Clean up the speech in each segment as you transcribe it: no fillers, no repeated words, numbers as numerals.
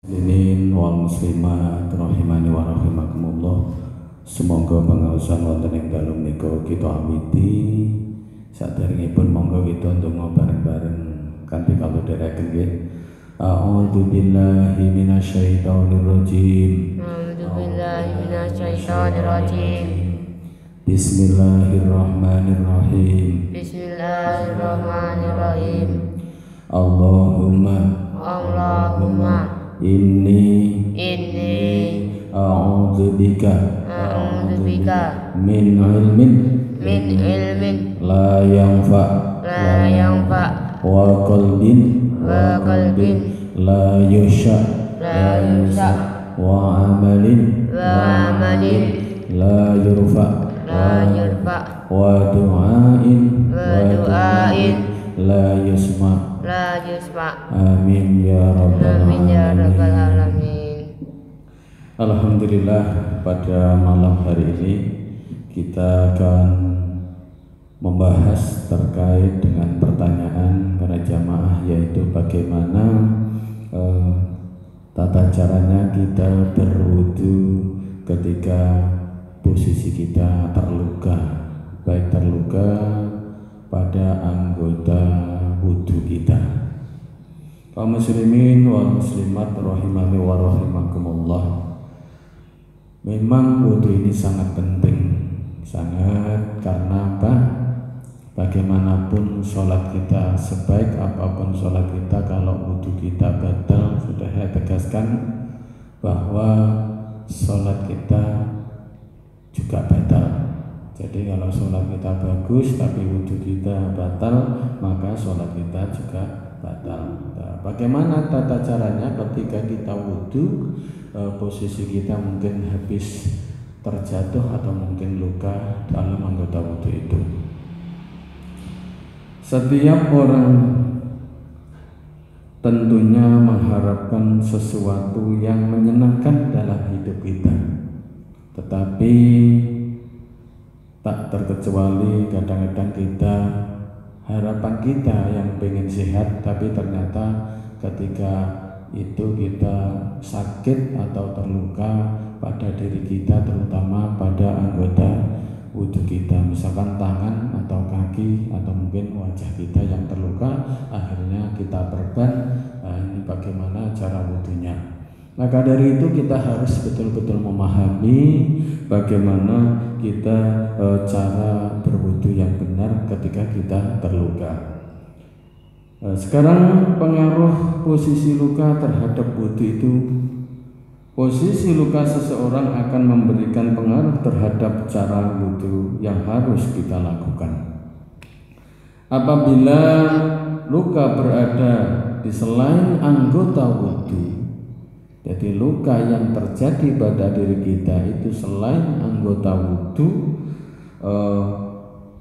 Muslimin wal muslimat rahimani wa rahimakumullah. Semoga pangaosan wonten ing dalem menika kita awiti. Saderengipun monggo kita ndonga bareng-bareng kanthi kalodhereken nggih. A'udzu billahi minasyaitonir rajim. A'udzu billahi minasyaitonir rajim. Bismillahirrahmanirrahim. Bismillahirrahmanirrahim. Allahumma inni a'udzubika min ilmin la yanfa wa qalbin la yusha wa amalin la yurfa wa du'ain la yusma. Amin ya rabbal alamin. Alhamdulillah, pada malam hari ini kita akan membahas terkait dengan pertanyaan para jamaah, yaitu bagaimana tata caranya kita berwudu ketika posisi kita terluka, baik terluka pada anggota wudu kita. Kaum muslimin wal muslimat rahimani wa rahimakumullah. Memang wudu ini sangat penting, sangat, karena apa? Bagaimanapun sholat kita, sebaik apapun sholat kita, kalau wudu kita batal, sudah saya tegaskan bahwa sholat kita juga batal. Jadi kalau sholat kita bagus tapi wudu kita batal, maka sholat kita juga batal. Nah, bagaimana tata caranya ketika kita wudu? Posisi kita mungkin habis terjatuh atau mungkin luka dalam anggota wudu itu. Setiap orang tentunya mengharapkan sesuatu yang menyenangkan dalam hidup kita, tetapi tak terkecuali kadang-kadang kita, harapan kita yang pengen sehat, tapi ternyata ketika itu kita sakit atau terluka pada diri kita, terutama pada anggota wudu kita, misalkan tangan atau kaki atau mungkin wajah kita yang terluka, akhirnya kita perban. Ini bagaimana cara wudunya? Maka dari itu kita harus betul-betul memahami bagaimana kita cara berwudu yang benar ketika kita terluka. Sekarang pengaruh posisi luka terhadap wudu itu. Posisi luka seseorang akan memberikan pengaruh terhadap cara wudu yang harus kita lakukan. Apabila luka berada di selain anggota wudu, jadi luka yang terjadi pada diri kita itu selain anggota wudu,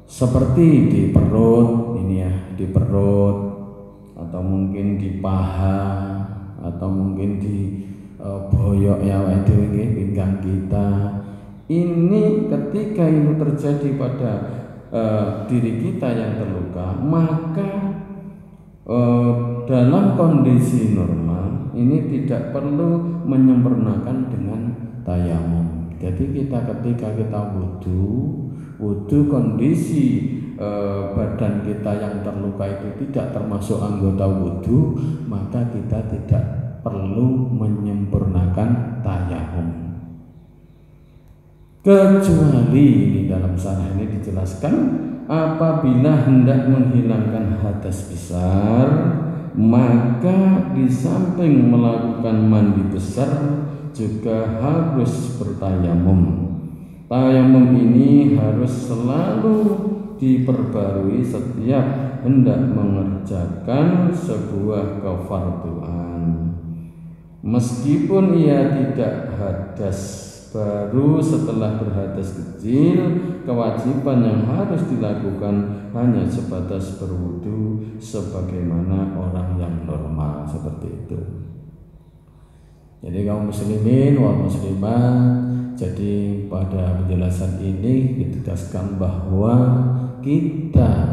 seperti di perut, ini ya, di perut, atau mungkin di paha, atau mungkin di boyok ya, itu pinggang kita. Ini ketika itu terjadi pada diri kita yang terluka, maka dalam kondisi normal ini tidak perlu menyempurnakan dengan tayamum. Jadi ketika kita wudu kondisi badan kita yang terluka itu tidak termasuk anggota wudu, maka kita tidak perlu menyempurnakan tayamum. Kecuali ini dalam syarah ini dijelaskan, apabila hendak menghilangkan hadas besar, maka di samping melakukan mandi besar juga harus bertayamum. Tayamum ini harus selalu diperbarui setiap hendak mengerjakan sebuah kefarduan. Meskipun ia tidak hadas baru setelah berhadas kecil, kewajiban yang harus dilakukan hanya sebatas berwudu sebagaimana orang yang normal, seperti itu. Jadi kaum muslimin wal muslimat, jadi pada penjelasan ini ditegaskan bahwa kita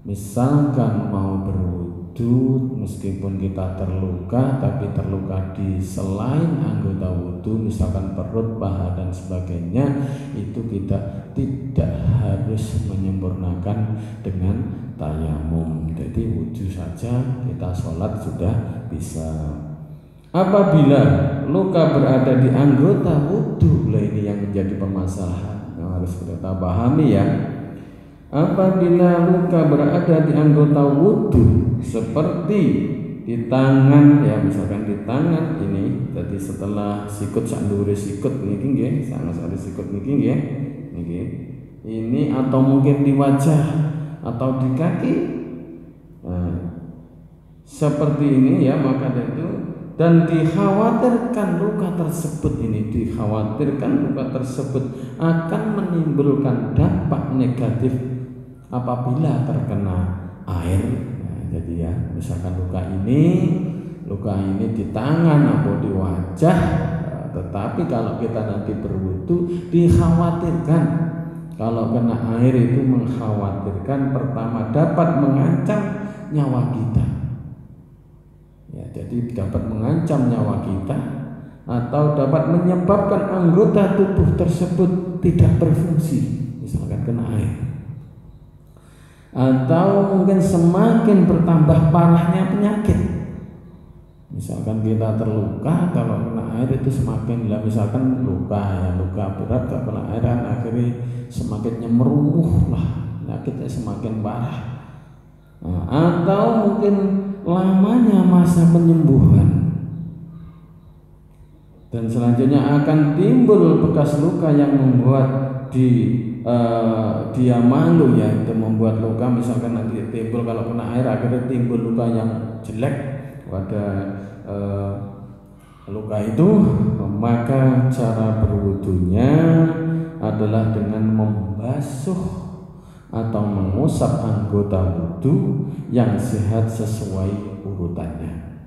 misalkan mau berwudu wudhu, meskipun kita terluka, tapi terluka di selain anggota wudhu, misalkan perut, paha dan sebagainya, itu kita tidak harus menyempurnakan dengan tayamum. Jadi wudhu saja kita sholat sudah bisa. Apabila luka berada di anggota wudhu, ini yang menjadi permasalahan yang harus kita pahami ya. Apabila luka berada di anggota wudhu seperti di tangan ya, misalkan di tangan ini, jadi setelah sikut sandure sikut niki nggih, sangat sikut niki nggih, niki. Ini atau mungkin di wajah atau di kaki. Nah, seperti ini ya, maka itu dan dikhawatirkan luka tersebut akan menimbulkan dampak negatif apabila terkena air. Nah, jadi ya, misalkan luka ini di tangan atau di wajah, tetapi kalau kita nanti berwudu, dikhawatirkan kalau kena air itu mengkhawatirkan pertama dapat mengancam nyawa kita. Ya, jadi dapat mengancam nyawa kita atau dapat menyebabkan anggota tubuh tersebut tidak berfungsi, misalkan kena air. Atau mungkin semakin bertambah parahnya penyakit. Misalkan kita terluka, kalau kena air itu semakin, misalkan luka berat, kalau kena air kan akhirnya semakin nyemerumuh lah, penyakitnya semakin parah. Nah, atau mungkin lamanya masa penyembuhan, dan selanjutnya akan timbul bekas luka yang membuat dia malu ya, itu membuat luka, misalkan nanti timbul kalau kena air akhirnya timbul luka yang jelek pada luka itu, maka cara berwudunya adalah dengan membasuh atau mengusap anggota wudhu yang sehat sesuai urutannya.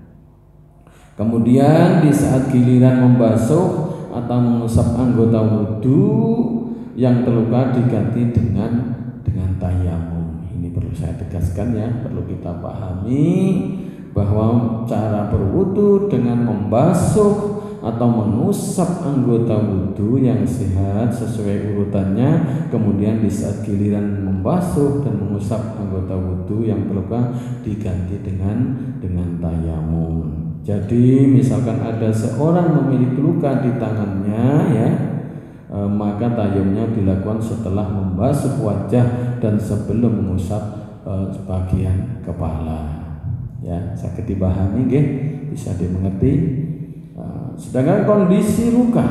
Kemudian di saat giliran membasuh atau mengusap anggota wudhu yang terluka diganti dengan tayamum. Ini perlu saya tegaskan ya, perlu kita pahami bahwa cara berwudu dengan membasuh atau mengusap anggota wudhu yang sehat sesuai urutannya, kemudian di saat giliran membasuh dan mengusap anggota wudhu yang terluka diganti dengan tayamum. Jadi misalkan ada seorang memiliki luka di tangannya ya, maka tayamumnya dilakukan setelah membasuh wajah dan sebelum mengusap bagian kepala. Ya, sakit dipahami nggih, bisa dimengerti. Sedangkan kondisi luka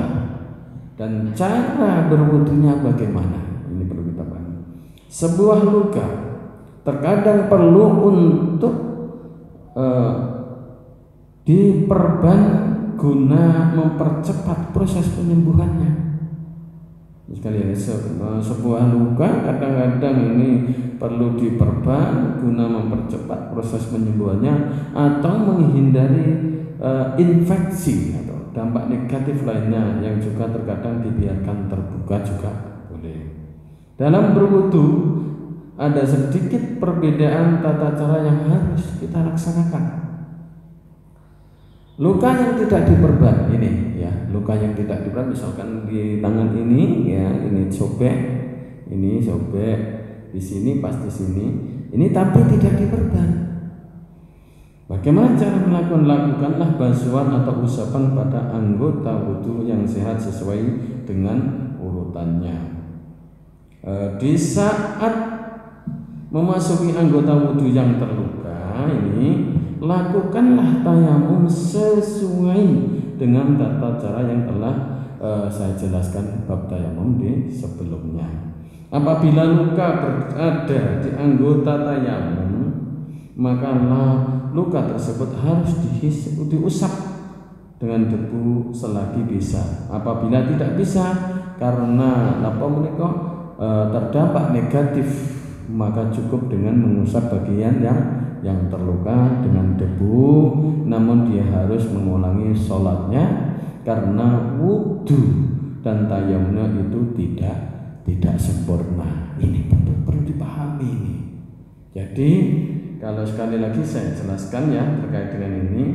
dan cara berwudunya bagaimana, ini perlu kita pahami. Sebuah luka terkadang perlu untuk diperban guna mempercepat proses penyembuhannya. Sekalian, sebuah luka kadang-kadang ini perlu diperban guna mempercepat proses penyembuhannya atau menghindari infeksi atau dampak negatif lainnya yang juga terkadang dibiarkan terbuka juga boleh. Dalam berwudu ada sedikit perbedaan tata cara yang harus kita laksanakan. Luka yang tidak diperban ini ya, luka yang tidak diperban misalkan di tangan ini ya, ini sobek di sini pas di sini, ini tapi tidak diperban. Bagaimana cara lakukanlah basuhan atau usapan pada anggota wudhu yang sehat sesuai dengan urutannya. Di saat memasuki anggota wudhu yang terluka ini, lakukanlah tayamum sesuai dengan tata cara yang telah saya jelaskan bab tayamum di sebelumnya. Apabila luka berada di anggota tayamum, maka luka tersebut harus diusap dengan debu selagi bisa. Apabila tidak bisa karena terdampak negatif, maka cukup dengan mengusap bagian yang terluka dengan debu, namun dia harus mengulangi sholatnya karena wudu dan tayamumnya itu tidak sempurna. Ini perlu dipahami ini. Jadi kalau sekali lagi saya jelaskan ya terkait dengan ini,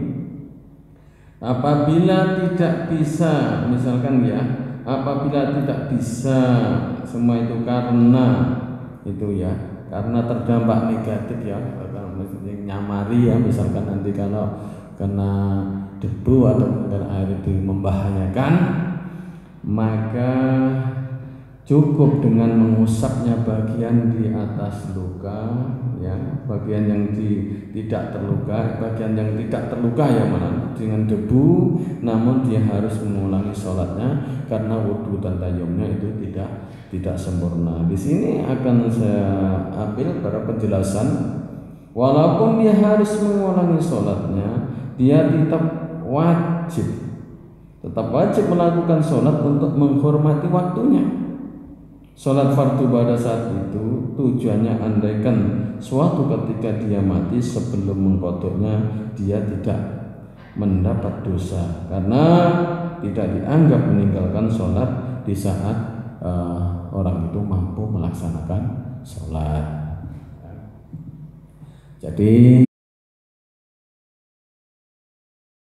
apabila tidak bisa, misalkan ya, apabila tidak bisa semua itu karena itu ya, karena terdampak negatif ya, nyamari ya, misalkan nanti kalau kena debu atau kena air itu membahayakan, maka cukup dengan mengusapnya bagian di atas luka ya, bagian yang tidak terluka, bagian yang tidak terluka ya mana dengan debu, namun dia harus mengulangi sholatnya karena wudhu dan tayamumnya itu tidak sempurna. Di sini akan saya ambil pada penjelasan, walaupun dia harus mengulangi sholatnya, dia tetap wajib melakukan sholat untuk menghormati waktunya. Sholat fardu pada saat itu tujuannya andaikan suatu ketika dia mati sebelum mengkodoknya, dia tidak mendapat dosa karena tidak dianggap meninggalkan sholat di saat orang itu mampu melaksanakan sholat. Jadi